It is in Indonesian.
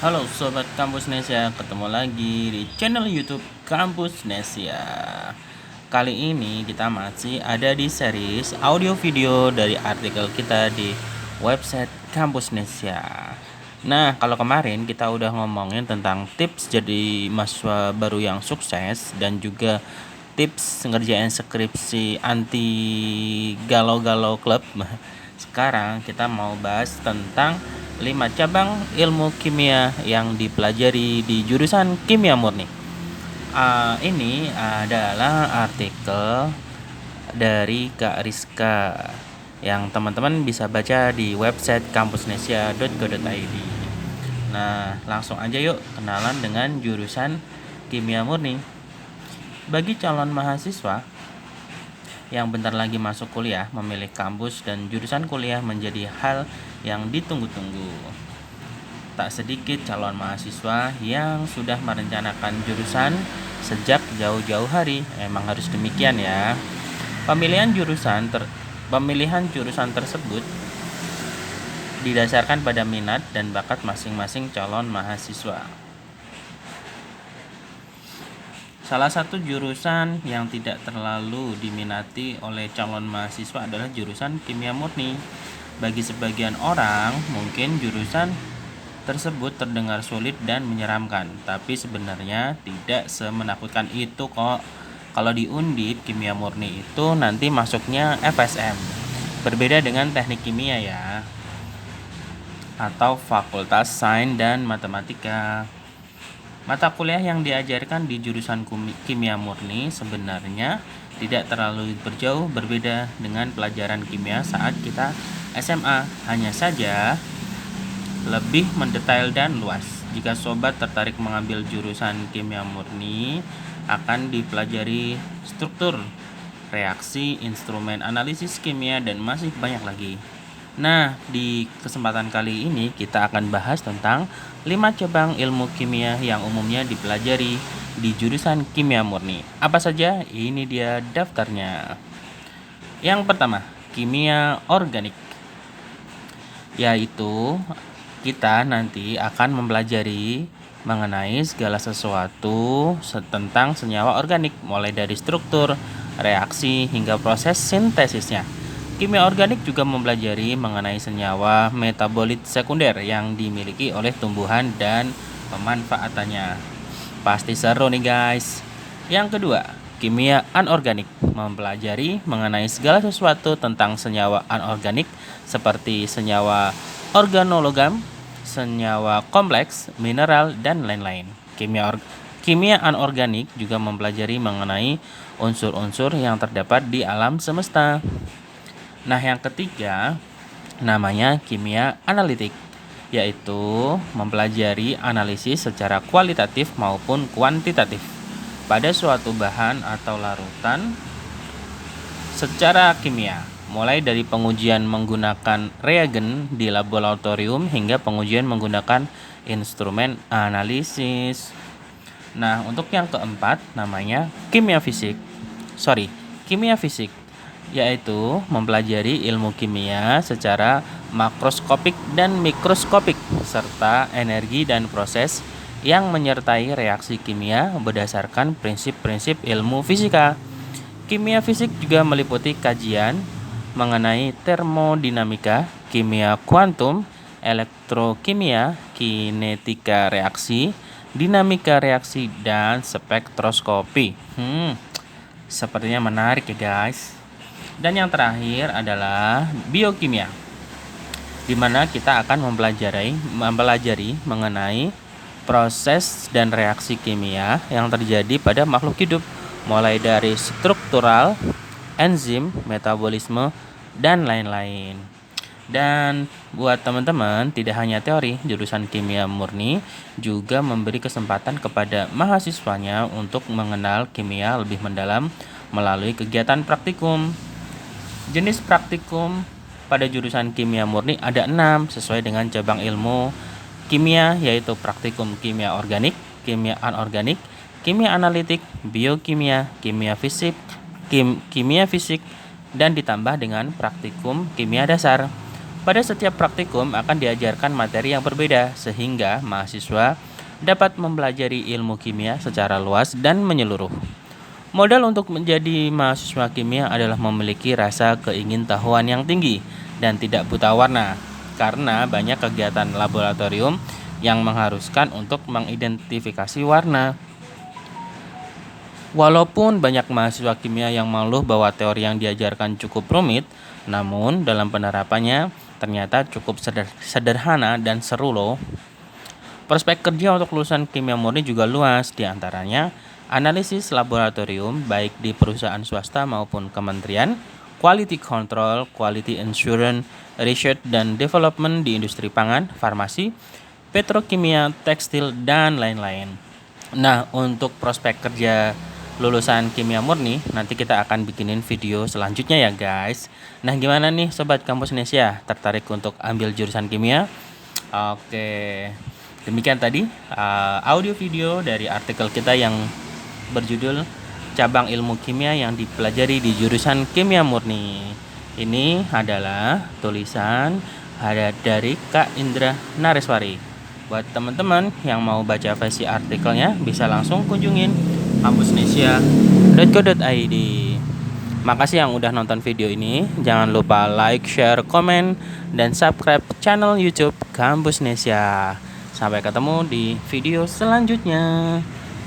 Halo Sobat Kampus Nesia, ketemu lagi di channel YouTube Kampus Nesia. Kali ini kita masih ada di series audio video dari artikel kita di website Kampus Nesia. Nah, kalau kemarin kita udah ngomongin tentang tips jadi mahasiswa baru yang sukses dan juga tips ngerjain skripsi anti galau-galau klub. Sekarang kita mau bahas tentang 5 cabang ilmu kimia yang dipelajari di jurusan kimia murni. Ini adalah artikel dari Kak Rizka yang teman-teman bisa baca di website kampusnesia.co.id. Nah, langsung aja yuk kenalan dengan jurusan kimia murni. Bagi calon mahasiswa yang bentar lagi masuk kuliah, memilih kampus dan jurusan kuliah menjadi hal yang ditunggu-tunggu. Tak sedikit calon mahasiswa yang sudah merencanakan jurusan sejak jauh-jauh hari. Emang harus demikian ya. Pemilihan jurusan tersebut didasarkan pada minat dan bakat masing-masing calon mahasiswa. Salah satu jurusan yang tidak terlalu diminati oleh calon mahasiswa adalah jurusan kimia murni. Bagi sebagian orang, mungkin jurusan tersebut terdengar sulit dan menyeramkan, tapi sebenarnya tidak semenakutkan itu kok. Kalau di Undip, kimia murni itu nanti masuknya FSM. Berbeda dengan teknik kimia ya, atau Fakultas Sains dan Matematika. Mata kuliah yang diajarkan di jurusan kimia murni sebenarnya tidak terlalu berjauh berbeda dengan pelajaran kimia saat kita SMA. Hanya saja lebih mendetail dan luas. Jika sobat tertarik mengambil jurusan kimia murni, akan dipelajari struktur, reaksi, instrumen analisis kimia, dan masih banyak lagi. Nah, di kesempatan kali ini kita akan bahas tentang 5 cabang ilmu kimia yang umumnya dipelajari di jurusan kimia murni. Apa saja? Ini dia daftarnya. Yang pertama, kimia organik, yaitu kita nanti akan mempelajari mengenai segala sesuatu tentang senyawa organik, mulai dari struktur, reaksi, hingga proses sintesisnya. Kimia organik juga mempelajari mengenai senyawa metabolit sekunder yang dimiliki oleh tumbuhan dan pemanfaatannya. Pasti seru nih guys. Yang kedua, kimia anorganik mempelajari mengenai segala sesuatu tentang senyawa anorganik seperti senyawa organologam, senyawa kompleks, mineral, dan lain-lain. Kimia anorganik juga mempelajari mengenai unsur-unsur yang terdapat di alam semesta. Nah, yang ketiga namanya kimia analitik, yaitu mempelajari analisis secara kualitatif maupun kuantitatif pada suatu bahan atau larutan secara kimia, mulai dari pengujian menggunakan reagen di laboratorium hingga pengujian menggunakan instrumen analisis. Nah, untuk yang keempat namanya kimia fisik, yaitu mempelajari ilmu kimia secara makroskopik dan mikroskopik serta energi dan proses yang menyertai reaksi kimia berdasarkan prinsip-prinsip ilmu fisika. Kimia fisik juga meliputi kajian mengenai termodinamika, kimia kuantum, elektrokimia, kinetika reaksi, dinamika reaksi, dan spektroskopi. Sepertinya menarik ya guys. Dan yang terakhir adalah biokimia, di mana kita akan mempelajari mengenai proses dan reaksi kimia yang terjadi pada makhluk hidup, mulai dari struktural, enzim, metabolisme, dan lain-lain. Dan buat teman-teman, tidak hanya teori, jurusan kimia murni juga memberi kesempatan kepada mahasiswanya untuk mengenal kimia lebih mendalam melalui kegiatan praktikum. Jenis praktikum pada jurusan kimia murni ada 6 sesuai dengan cabang ilmu kimia, yaitu praktikum kimia organik, kimia anorganik, kimia analitik, biokimia, kimia fisik, dan ditambah dengan praktikum kimia dasar. Pada setiap praktikum akan diajarkan materi yang berbeda sehingga mahasiswa dapat mempelajari ilmu kimia secara luas dan menyeluruh. Modal untuk menjadi mahasiswa kimia adalah memiliki rasa keingintahuan yang tinggi dan tidak buta warna, karena banyak kegiatan laboratorium yang mengharuskan untuk mengidentifikasi warna. Walaupun banyak mahasiswa kimia yang mengeluh bahwa teori yang diajarkan cukup rumit, namun dalam penerapannya ternyata cukup sederhana dan seru loh. Prospek kerja untuk lulusan kimia murni juga luas, diantaranya analisis laboratorium baik di perusahaan swasta maupun kementerian, quality control, quality assurance, research dan development di industri pangan, farmasi, petrokimia, tekstil, dan lain-lain. Nah, untuk prospek kerja lulusan kimia murni, nanti kita akan bikinin video selanjutnya ya guys. Nah, gimana nih Sobat Kampus Indonesia? Tertarik untuk ambil jurusan kimia? Oke, demikian tadi audio video dari artikel kita yang berjudul Cabang Ilmu Kimia yang dipelajari di jurusan Kimia Murni. Ini adalah tulisan dari Kak Indra Nareswari. Buat teman-teman yang mau baca versi artikelnya bisa langsung kunjungin kampusnesia.co.id. Makasih yang udah nonton video ini. Jangan lupa like, share, komen, dan subscribe channel YouTube Kampus Nesia. Sampai ketemu di video selanjutnya.